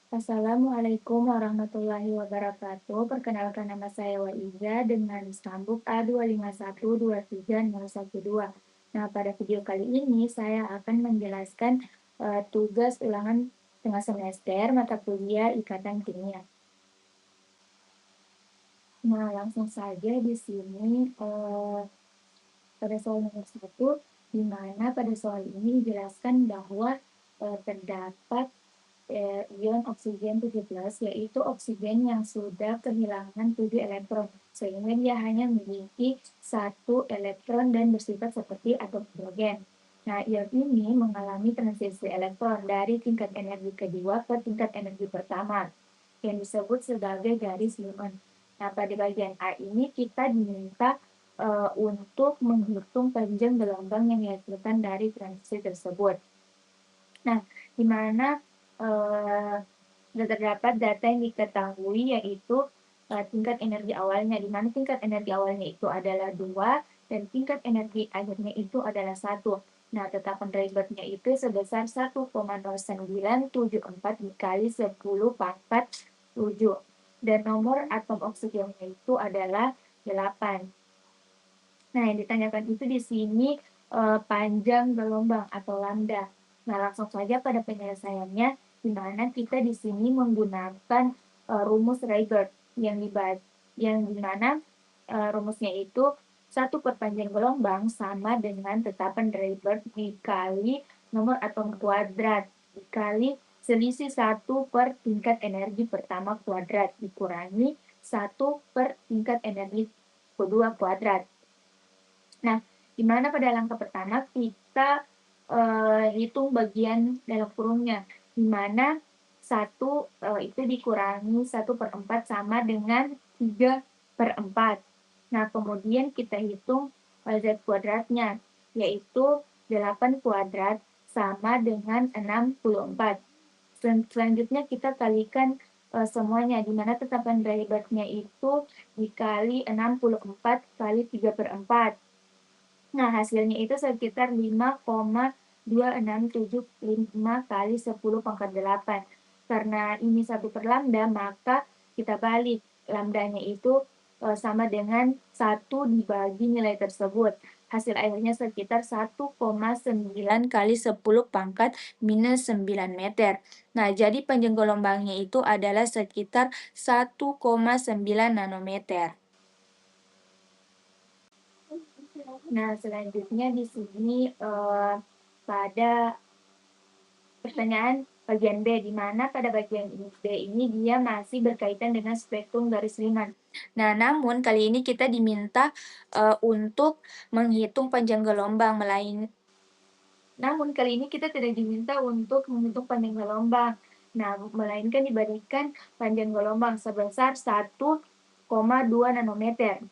Assalamualaikum warahmatullahi wabarakatuh. Perkenalkan nama saya Waiza dengan stambuk A2512312. Nah, pada video kali ini saya akan menjelaskan tugas ulangan tengah semester mata kuliah Ikatan Kimia. Nah, langsung saja di sini pada soal nomor 1, di mana pada soal ini dijelaskan bahwa terdapat ion oksigen 17, yaitu oksigen yang sudah kehilangan 7 elektron, sehingga dia hanya memiliki 1 elektron dan bersifat seperti atom hidrogen. Nah, ion ini mengalami transisi elektron dari tingkat energi kedua ke tingkat energi pertama, yang disebut sebagai garis ion. Nah, pada bagian A ini kita diminta untuk menghitung panjang gelombang yang dihasilkan dari transisi tersebut. Nah, di mana terdapat data yang diketahui, yaitu tingkat energi awalnya, di mana tingkat energi awalnya itu adalah 2 dan tingkat energi akhirnya itu adalah 1. Nah, tetapan Raybergnya itu sebesar 1,0974 dikali 10 pangkat 7. Dan nomor atom oksigennya itu adalah 8. Nah, yang ditanyakan itu di sini panjang gelombang atau lambda. Nah, langsung saja pada penyelesaiannya, di mana kita di sini menggunakan rumus Rayberg yang di mana rumusnya itu 1 per panjang gelombang sama dengan tetapan Rayberg dikali nomor atom kuadrat dikali selisih 1 per tingkat energi pertama kuadrat dikurangi 1 per tingkat energi kedua kuadrat. Nah, di mana pada langkah pertama kita hitung bagian dalam kurungnya, di mana 1 itu dikurangi 1/4 sama dengan 3/4. Nah, kemudian kita hitung Z kuadratnya, yaitu 8 kuadrat sama dengan 64. Selanjutnya kita kalikan semuanya, di mana tetapan Raybergnya itu dikali 64 kali 3/4. Nah, hasilnya itu sekitar 5,2675 kali 10 pangkat 8. Karena ini 1 per lambda, maka kita balik. Lambdanya itu sama dengan 1 dibagi nilai tersebut. Hasil akhirnya sekitar 1,9 kali 10 pangkat minus 9 meter. Nah, jadi panjang gelombangnya itu adalah sekitar 1,9 nanometer. Nah, selanjutnya di sini pada pertanyaan bagian B, di mana pada bagian B ini dia masih berkaitan dengan spektrum garis ringan. Nah, namun kali ini kita diminta untuk menghitung panjang gelombang namun kali ini kita tidak diminta untuk menghitung panjang gelombang. Nah, melainkan diberikan panjang gelombang sebesar 1,2 nanometer.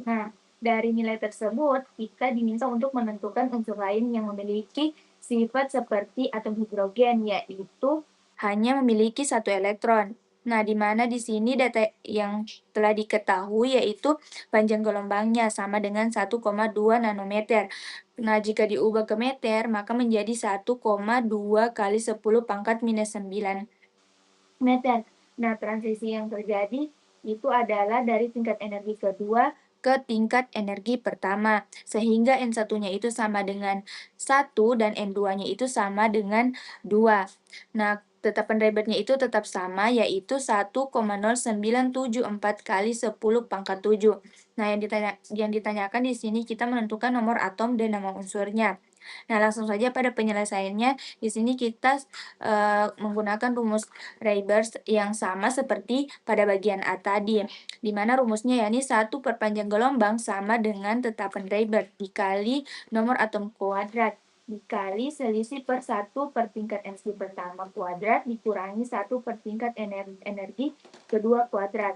Nah, dari nilai tersebut, kita diminta untuk menentukan unsur lain yang memiliki sifat seperti atom hidrogen, yaitu hanya memiliki 1 elektron. Nah, di mana di sini data yang telah diketahui yaitu panjang gelombangnya sama dengan 1,2 nanometer. Nah, jika diubah ke meter, maka menjadi 1,2 kali 10 pangkat minus 9 meter. Nah, transisi yang terjadi itu adalah dari tingkat energi kedua ke tingkat energi pertama, sehingga N1-nya itu sama dengan 1 dan N2-nya itu sama dengan 2. Nah, tetapan Raybergnya itu tetap sama, yaitu 1,0974 kali 10 pangkat 7. Nah, yang ditanyakan di sini kita menentukan nomor atom dan nama unsurnya. Nah, langsung saja pada penyelesaiannya, di sini kita menggunakan rumus Rayberg yang sama seperti pada bagian A tadi, di mana rumusnya yakni 1 per panjang gelombang sama dengan tetapan Rayberg dikali nomor atom kuadrat dikali selisih per 1 per tingkat energi pertama kuadrat dikurangi 1 per tingkat energi kedua kuadrat.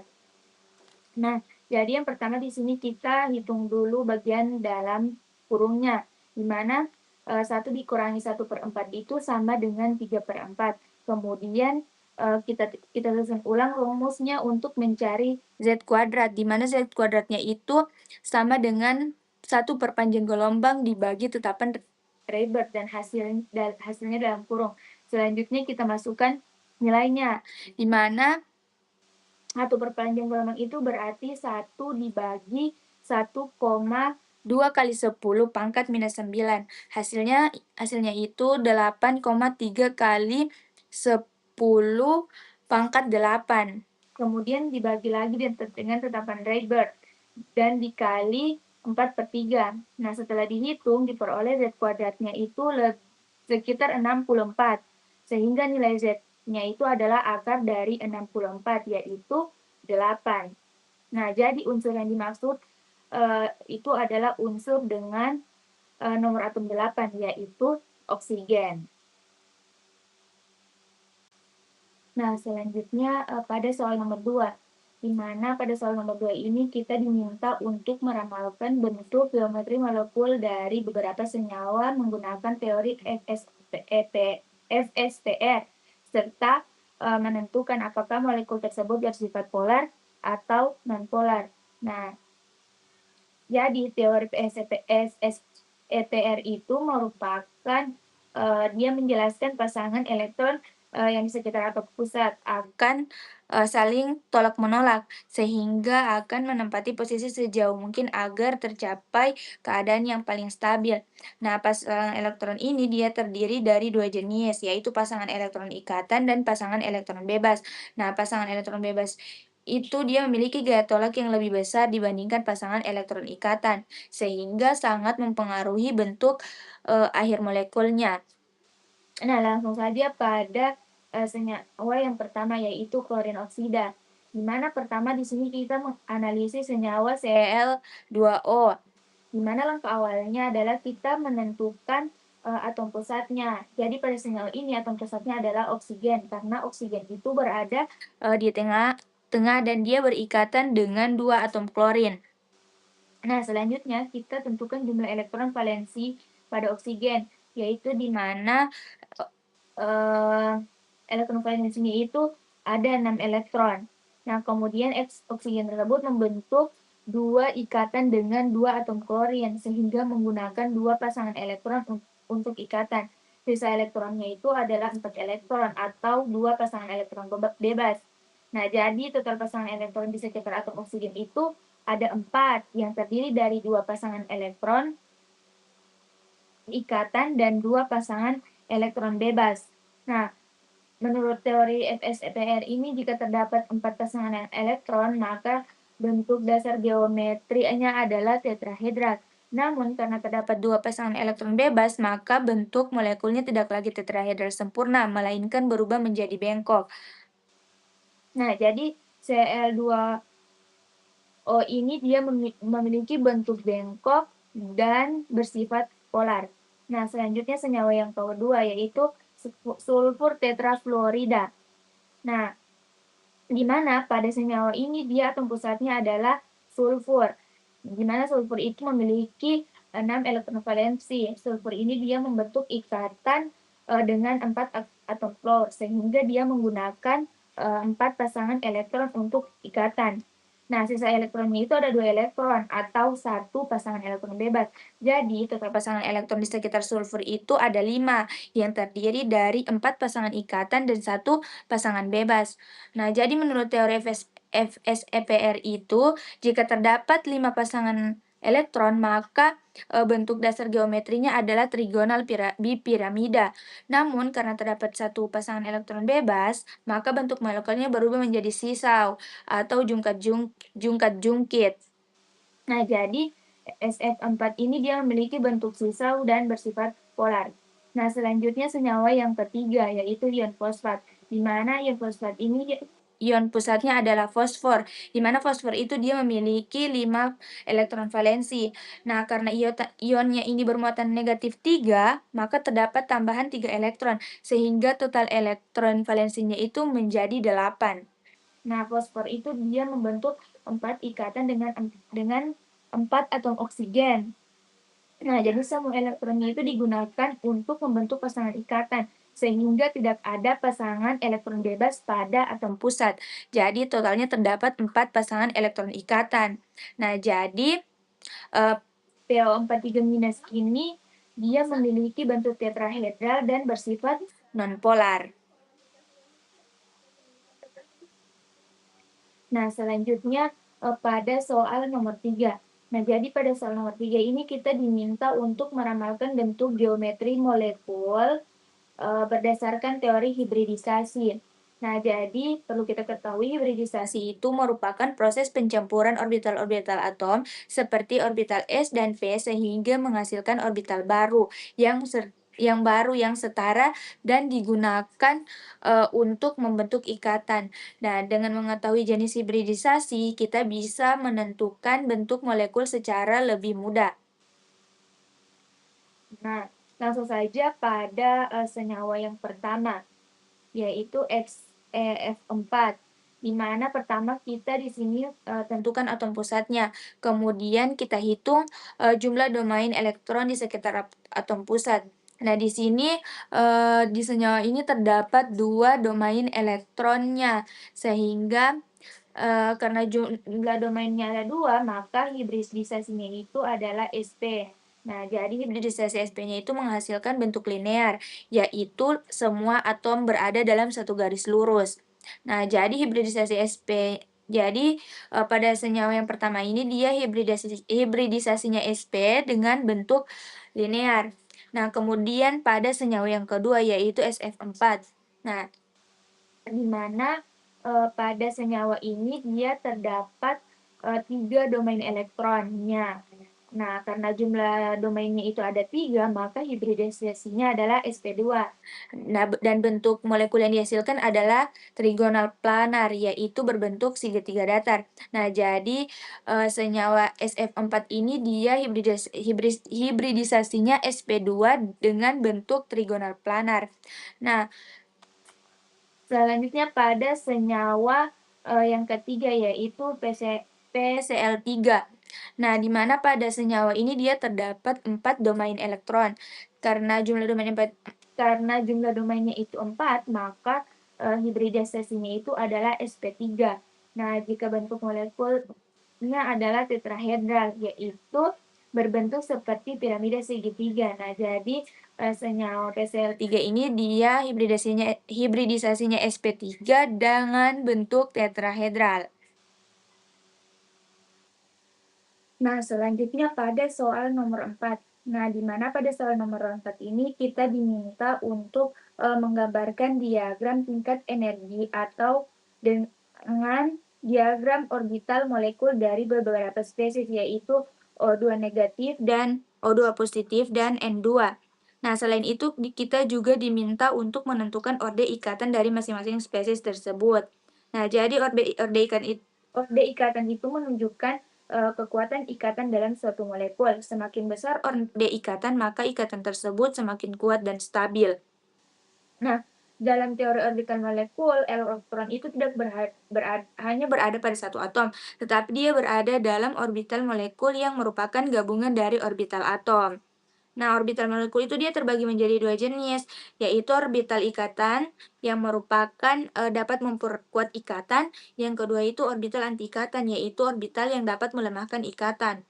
Nah, jadi yang pertama di sini kita hitung dulu bagian dalam kurungnya, di mana 1 dikurangi 1/4 itu sama dengan 3/4. Kemudian kita susun ulang rumusnya untuk mencari Z kuadrat, di mana Z kuadratnya itu sama dengan 1 per panjang gelombang dibagi tetapan Rayberg dan hasilnya dalam kurung. Selanjutnya kita masukkan nilainya, di mana 1 perpanjang gelombang itu berarti 1 dibagi 1,2 kali 10 pangkat minus 9. Hasilnya itu 8,3 kali 10 pangkat 8. Kemudian dibagi lagi dengan tetapan Rydberg dan dikali 4/3. Nah, setelah dihitung diperoleh Z kuadratnya itu sekitar 64. Sehingga nilai Z-nya itu adalah akar dari 64, yaitu 8. Nah, jadi unsur yang dimaksud itu adalah unsur dengan nomor atom 8, yaitu oksigen. Nah, selanjutnya pada soal nomor 2, di mana pada soal nomor 2 ini kita diminta untuk meramalkan bentuk geometri molekul dari beberapa senyawa menggunakan teori FSTR, serta menentukan apakah molekul tersebut bersifat polar atau nonpolar. Nah, jadi teori PSETR itu merupakan dia menjelaskan pasangan elektron yang di sekitar atom pusat akan saling tolak-menolak sehingga akan menempati posisi sejauh mungkin agar tercapai keadaan yang paling stabil. Nah, pasangan elektron ini dia terdiri dari dua jenis, yaitu pasangan elektron ikatan dan pasangan elektron bebas. Nah, pasangan elektron bebas itu dia memiliki gaya tolak yang lebih besar dibandingkan pasangan elektron ikatan, sehingga sangat mempengaruhi bentuk akhir molekulnya. Nah, langsung saja pada senyawa yang pertama, yaitu klorin oksida. Di mana pertama di sini kita menganalisis senyawa Cl2O. Di mana langkah awalnya adalah kita menentukan atom pusatnya. Jadi pada senyawa ini atom pusatnya adalah oksigen, karena oksigen itu berada di tengah dan dia berikatan dengan dua atom klorin. Nah, selanjutnya kita tentukan jumlah elektron valensi pada oksigen, yaitu di mana elektron valensinya itu ada 6 elektron. Nah, kemudian oksigen tersebut membentuk dua ikatan dengan dua atom klorin, sehingga menggunakan dua pasangan elektron untuk ikatan. Sisa elektronnya itu adalah 4 elektron atau dua pasangan elektron bebas. Nah, jadi total pasangan elektron di sekitar atom oksigen itu ada 4, yang terdiri dari dua pasangan elektron ikatan dan dua pasangan elektron bebas. Nah, menurut teori FSTR ini, jika terdapat 4 pasangan elektron, maka bentuk dasar geometrinya adalah tetrahedral. Namun, karena terdapat dua pasangan elektron bebas, maka bentuk molekulnya tidak lagi tetrahedral sempurna, melainkan berubah menjadi bengkok. Nah, jadi Cl2O ini dia memiliki bentuk bengkok dan bersifat polar. Nah, selanjutnya senyawa yang kedua, yaitu sulfur tetrafluorida. Nah, di mana pada senyawa ini dia atom pusatnya adalah sulfur. Di mana sulfur itu memiliki 6 elektron valensi. Sulfur ini dia membentuk ikatan dengan 4 atom fluor, sehingga dia menggunakan 4 pasangan elektron untuk ikatan. Nah, sisa elektronnya itu ada 2 elektron atau 1 pasangan elektron bebas. Jadi, total pasangan elektron di sekitar sulfur itu ada 5, yang terdiri dari 4 pasangan ikatan dan 1 pasangan bebas. Nah, jadi menurut teori FSEPR itu, jika terdapat 5 pasangan elektron, maka bentuk dasar geometrinya adalah trigonal bipiramida. Namun, karena terdapat satu pasangan elektron bebas, maka bentuk molekulnya berubah menjadi sisau atau jungkat-jungkit. Nah, jadi SF4 ini dia memiliki bentuk sisau dan bersifat polar. Nah, selanjutnya senyawa yang ketiga, yaitu ion fosfat, di mana ion fosfat ini ion pusatnya adalah fosfor, di mana fosfor itu dia memiliki 5 elektron valensi. Nah, karena ionnya ini bermuatan negatif 3, maka terdapat tambahan 3 elektron, sehingga total elektron valensinya itu menjadi 8. Nah, fosfor itu dia membentuk 4 ikatan dengan 4 atom oksigen. Nah, jadi semua elektronnya itu digunakan untuk membentuk pasangan ikatan, sehingga tidak ada pasangan elektron bebas pada atom pusat. Jadi totalnya terdapat 4 pasangan elektron ikatan. Nah, jadi PO43- ini dia memiliki bentuk tetrahedral dan bersifat nonpolar. Nah, selanjutnya pada soal nomor 3. Nah, jadi pada soal nomor 3 ini kita diminta untuk meramalkan bentuk geometri molekul berdasarkan teori hibridisasi. Nah, jadi perlu kita ketahui hibridisasi itu merupakan proses pencampuran orbital-orbital atom seperti orbital s dan p sehingga menghasilkan orbital baru yang setara dan digunakan untuk membentuk ikatan. Nah, dengan mengetahui jenis hibridisasi, kita bisa menentukan bentuk molekul secara lebih mudah. Nah, langsung saja pada senyawa yang pertama, yaitu F4, di mana pertama kita di sini tentukan atom pusatnya. Kemudian kita hitung jumlah domain elektron di sekitar atom pusat. Nah, di sini di senyawa ini terdapat 2 domain elektronnya, sehingga karena jumlah domainnya ada 2, maka hibridisasinya itu adalah sp. Nah, jadi hibridisasi sp-nya itu menghasilkan bentuk linear, yaitu semua atom berada dalam satu garis lurus. Nah, jadi hibridisasi sp, jadi pada senyawa yang pertama ini dia hibridisasinya sp dengan bentuk linear. Nah, kemudian pada senyawa yang kedua yaitu SF4. Nah, di mana pada senyawa ini dia terdapat 3 domain elektronnya. Nah, karena jumlah domainnya itu ada 3, maka hibridisasinya adalah sp2. Nah, dan bentuk molekul yang dihasilkan adalah trigonal planar, yaitu berbentuk segitiga datar. Nah, jadi senyawa SF4 ini dia hibridisasinya sp2 dengan bentuk trigonal planar. Nah, selanjutnya pada senyawa yang ketiga yaitu PCl3. Nah, di mana pada senyawa ini dia terdapat 4 domain elektron. Karena jumlah domainnya itu 4, maka hibridisasinya itu adalah sp3. Nah, jika bentuk molekulnya adalah tetrahedral, yaitu berbentuk seperti piramida segitiga. Nah, jadi senyawa PCl3 ini dia hibridisasinya sp3 dengan bentuk tetrahedral. Nah, selanjutnya pada soal nomor 4. Nah, di mana pada soal nomor 4 ini kita diminta untuk menggambarkan diagram tingkat energi atau dengan diagram orbital molekul dari beberapa spesies, yaitu O2 negatif dan O2 positif dan N2. Nah, selain itu kita juga diminta untuk menentukan orde ikatan dari masing-masing spesies tersebut. Nah, jadi orde ikatan itu menunjukkan kekuatan ikatan dalam suatu molekul. Semakin besar orde ikatan, maka ikatan tersebut semakin kuat dan stabil. Nah, dalam teori orbital molekul, elektron itu tidak hanya berada pada satu atom, tetapi dia berada dalam orbital molekul yang merupakan gabungan dari orbital atom. Nah, orbital molekul itu dia terbagi menjadi 2 jenis, yaitu orbital ikatan yang merupakan dapat memperkuat ikatan, yang kedua itu orbital anti ikatan, yaitu orbital yang dapat melemahkan ikatan.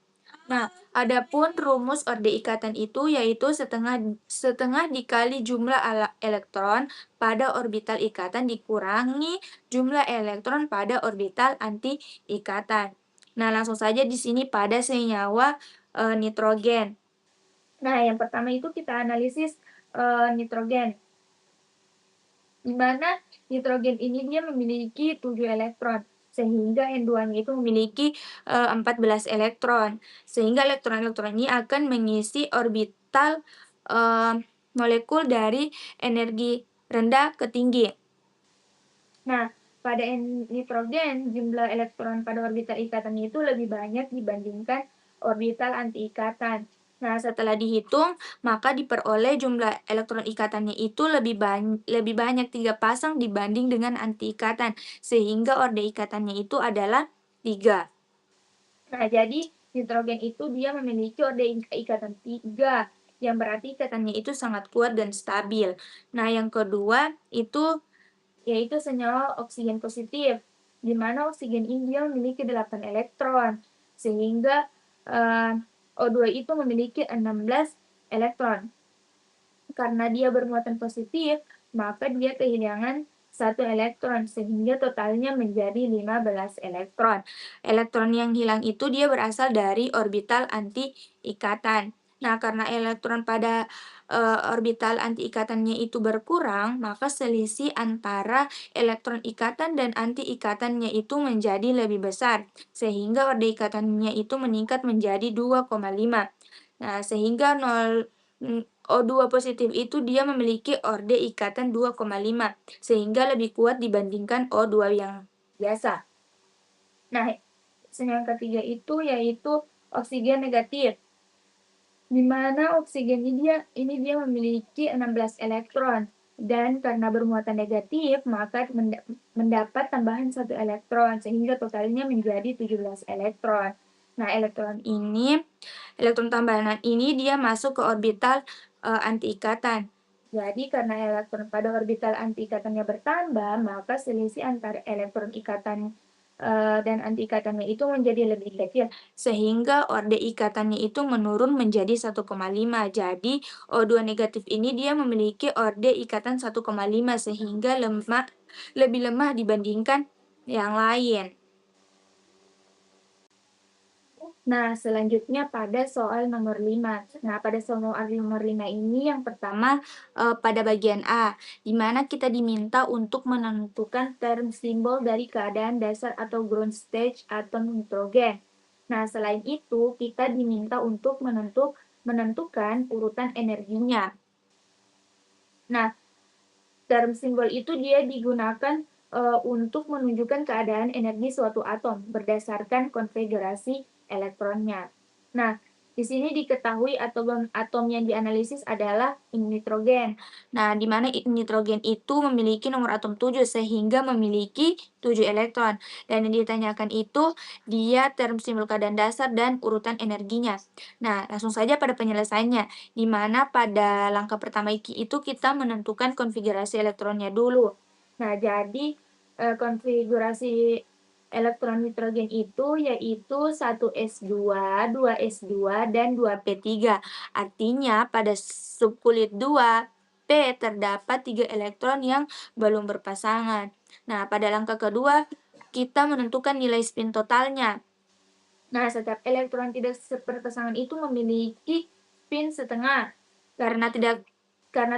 Nah, adapun rumus orde ikatan itu yaitu setengah dikali jumlah elektron pada orbital ikatan dikurangi jumlah elektron pada orbital anti ikatan. Nah, langsung saja di sini pada senyawa nitrogen. Nah, yang pertama itu kita analisis nitrogen. Di mana nitrogen ini dia memiliki 7 elektron, sehingga N2-nya itu memiliki 14 elektron. Sehingga elektron-elektron ini akan mengisi orbital molekul dari energi rendah ke tinggi. Nah, pada nitrogen, jumlah elektron pada orbital ikatannya itu lebih banyak dibandingkan orbital anti ikatan. Nah, setelah dihitung, maka diperoleh jumlah elektron ikatannya itu lebih banyak 3 pasang dibanding dengan anti ikatan, sehingga orde ikatannya itu adalah 3. Nah, jadi nitrogen itu dia memiliki orde ikatan 3, yang berarti ikatannya itu sangat kuat dan stabil. Nah, yang kedua itu yaitu senyawa oksigen positif, di mana oksigen ini dia memiliki 8 elektron, sehingga O2 itu memiliki 16 elektron. Karena dia bermuatan positif, maka dia kehilangan 1 elektron, sehingga totalnya menjadi 15 elektron. Elektron yang hilang itu dia berasal dari orbital anti ikatan. Nah, karena elektron pada orbital anti ikatannya itu berkurang, maka selisih antara elektron ikatan dan anti ikatannya itu menjadi lebih besar, sehingga order ikatannya itu meningkat menjadi 2,5. Nah, sehingga O2 positif itu dia memiliki orde ikatan 2,5 sehingga lebih kuat dibandingkan O2 yang biasa. Nah, yang ketiga itu yaitu oksigen negatif. Di mana oksigen ini dia memiliki 16 elektron dan karena bermuatan negatif maka mendapat tambahan 1 elektron sehingga totalnya menjadi 17 elektron. Nah, elektron tambahan ini dia masuk ke orbital anti ikatan. Jadi karena elektron pada orbital anti ikatannya bertambah, maka selisih antara elektron ikatan dan anti ikatannya itu menjadi lebih kecil, sehingga orde ikatannya itu menurun menjadi 1,5. Jadi O2 negatif ini dia memiliki orde ikatan 1,5 sehingga lebih lemah dibandingkan yang lain. Nah, selanjutnya pada soal nomor 5. Nah, pada soal nomor 5 ini yang pertama pada bagian A, di mana kita diminta untuk menentukan term simbol dari keadaan dasar atau ground stage atom nitrogen. Nah, selain itu, kita diminta untuk menentukan urutan energinya. Nah, term simbol itu dia digunakan untuk menunjukkan keadaan energi suatu atom berdasarkan konfigurasi elektronnya. Nah, di sini diketahui atom yang dianalisis adalah nitrogen. Nah, di mana nitrogen itu memiliki nomor atom 7 sehingga memiliki 7 elektron. Dan yang ditanyakan itu dia term simbol keadaan dasar dan urutan energinya. Nah, langsung saja pada penyelesaiannya, di mana pada langkah pertama itu kita menentukan konfigurasi elektronnya dulu. Nah, jadi konfigurasi elektron nitrogen itu yaitu 1s2, 2s2, dan 2p3. Artinya pada subkulit 2P terdapat 3 elektron yang belum berpasangan. Nah, pada langkah kedua kita menentukan nilai spin totalnya. Nah, setiap elektron tidak berpasangan itu memiliki spin setengah. Karena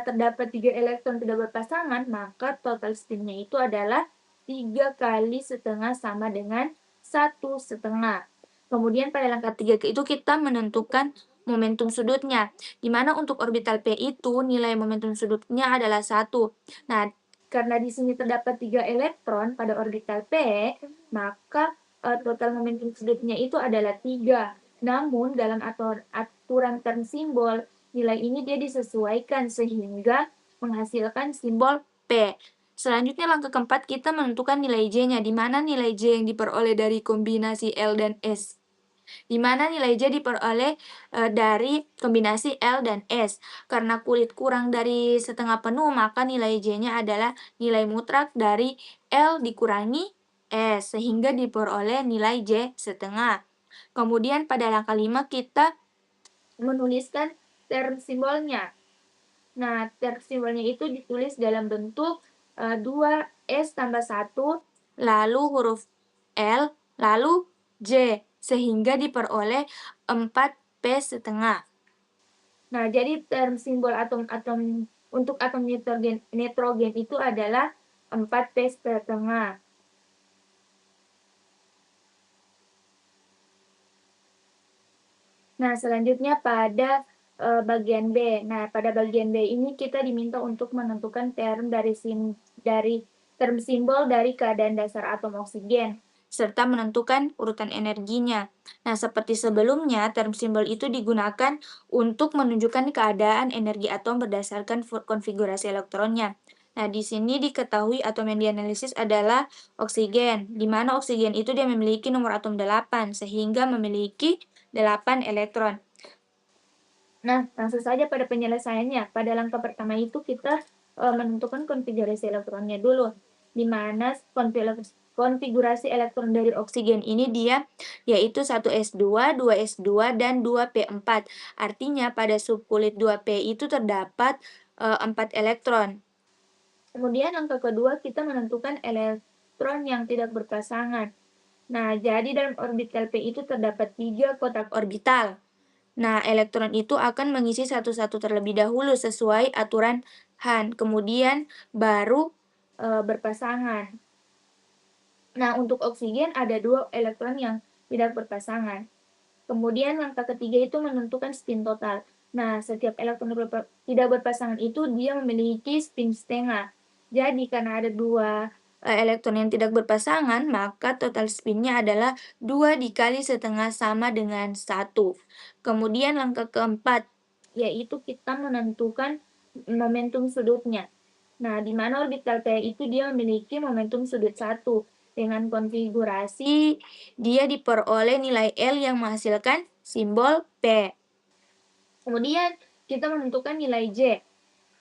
terdapat 3 elektron tidak berpasangan, maka total spinnya itu adalah 3 kali setengah sama dengan 1,5. Kemudian pada langkah 3 itu kita menentukan momentum sudutnya, di mana untuk orbital P itu nilai momentum sudutnya adalah 1. Nah, karena di sini terdapat 3 elektron pada orbital P, maka total momentum sudutnya itu adalah 3. Namun dalam aturan term simbol, nilai ini dia disesuaikan sehingga menghasilkan simbol P. Selanjutnya langkah keempat kita menentukan nilai J-nya, di mana nilai J yang diperoleh dari kombinasi L dan S. Di mana nilai J diperoleh dari kombinasi L dan S. Karena kulit kurang dari setengah penuh, maka nilai J-nya adalah nilai mutlak dari L dikurangi S, sehingga diperoleh nilai J setengah. Kemudian pada langkah 5 kita menuliskan term simbolnya. Nah, term simbolnya itu ditulis dalam bentuk 2S tambah 1, lalu huruf L, lalu J, sehingga diperoleh 4P setengah. Nah, jadi term simbol atom-atom untuk atom nitrogen itu adalah 4P setengah. Nah, selanjutnya pada bagian B. Nah, pada bagian B ini kita diminta untuk menentukan term dari term simbol dari keadaan dasar atom oksigen serta menentukan urutan energinya. Nah, seperti sebelumnya, term simbol itu digunakan untuk menunjukkan keadaan energi atom berdasarkan konfigurasi elektronnya. Nah, di sini diketahui atom yang dianalisis adalah oksigen, di mana oksigen itu dia memiliki nomor atom 8, sehingga memiliki 8 elektron. Nah, langsung saja pada penyelesaiannya. Pada langkah pertama itu kita menentukan konfigurasi elektronnya dulu, di mana konfigurasi elektron dari oksigen ini dia yaitu 1s2, 2s2, dan 2p4. Artinya pada subkulit 2p itu terdapat 4 elektron. Kemudian langkah kedua kita menentukan elektron yang tidak berpasangan. Nah, jadi dalam orbital P itu terdapat 3 kotak orbital. Nah, elektron itu akan mengisi satu-satu terlebih dahulu sesuai aturan Han, kemudian baru berpasangan. Nah, untuk oksigen ada 2 elektron yang tidak berpasangan. Kemudian langkah ketiga itu menentukan spin total. Nah, setiap elektron tidak berpasangan itu dia memiliki spin setengah. Jadi karena ada 2 elektron yang tidak berpasangan, maka total spinnya adalah 2 dikali setengah sama dengan 1. Kemudian langkah keempat, yaitu kita menentukan momentum sudutnya. Nah, di mana orbital P itu dia memiliki momentum sudut 1. Dengan konfigurasi dia diperoleh nilai L yang menghasilkan simbol P. Kemudian kita menentukan nilai J.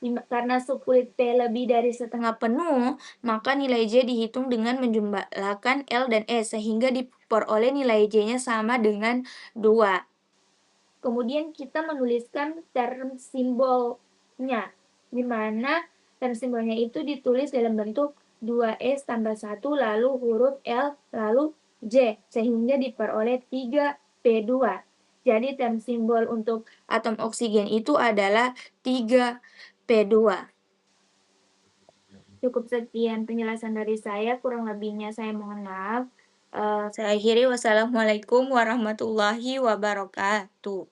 Karena subkulit P lebih dari setengah penuh, maka nilai J dihitung dengan menjumlahkan L dan S sehingga diperoleh nilai J-nya sama dengan 2. Kemudian kita menuliskan term simbolnya, di mana term simbolnya itu ditulis dalam bentuk 2S tambah 1 lalu huruf L lalu J sehingga diperoleh 3P2. Jadi term simbol untuk atom oksigen itu adalah 3P2. Cukup sekian penjelasan dari saya, kurang lebihnya saya mohon maaf. Saya akhiri, wassalamualaikum warahmatullahi wabarakatuh.